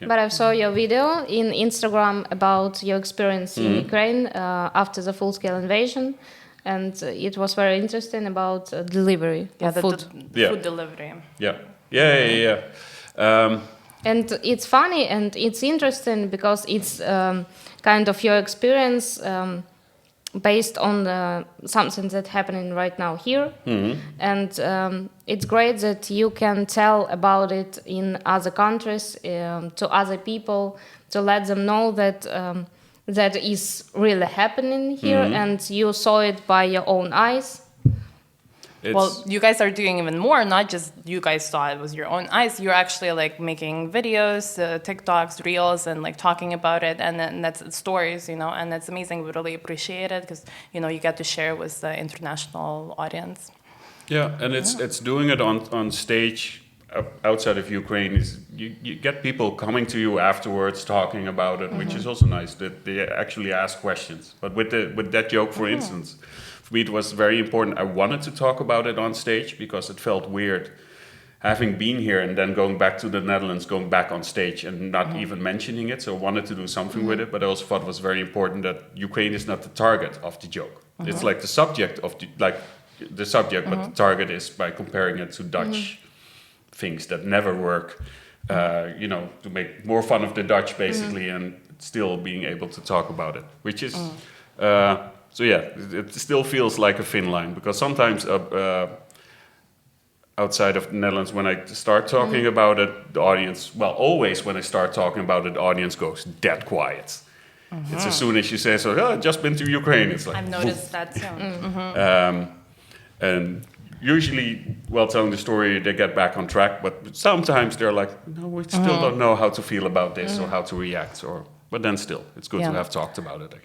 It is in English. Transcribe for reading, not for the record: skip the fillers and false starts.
Yeah. But I saw your video in Instagram about your experience in Ukraine after the full-scale invasion, and it was very interesting about delivery of food. Food delivery. Yeah. And it's funny and it's interesting because it's kind of your experience based on something that's happening right now here. And it's great that you can tell about it in other countries to other people, to let them know that that is really happening here, and you saw it by your own eyes. Well, you guys are doing even more, not just you guys saw it with your own eyes. You're actually like making videos, TikToks, Reels, and like talking about it. And then that's stories, you know, and that's amazing. We really appreciate it because, you know, you get to share with the international audience. Yeah, and it's doing it on stage outside of Ukraine. Is you get people coming to you afterwards talking about it, which is also nice that they actually ask questions. But with that joke, for instance, for me it was very important. I wanted to talk about it on stage because it felt weird having been here and then going back to the Netherlands, going back on stage and not even mentioning it. So I wanted to do something with it, but I also thought it was very important that Ukraine is not the target of the joke. It's like the subject of the subject, but the target is by comparing it to Dutch things that never work, you know, to make more fun of the Dutch basically, and still being able to talk about it, which is, so yeah, it still feels like a thin line because sometimes outside of the Netherlands, when I start talking about it, the audience, well, always when I start talking about it, the audience goes dead quiet. It's as soon as you say, so, oh, I've just been to Ukraine, it's like, I've noticed that too. and usually, while telling the story, they get back on track, but sometimes they're like, no, we still don't know how to feel about this or how to react, but then still, it's good to have talked about it, I guess.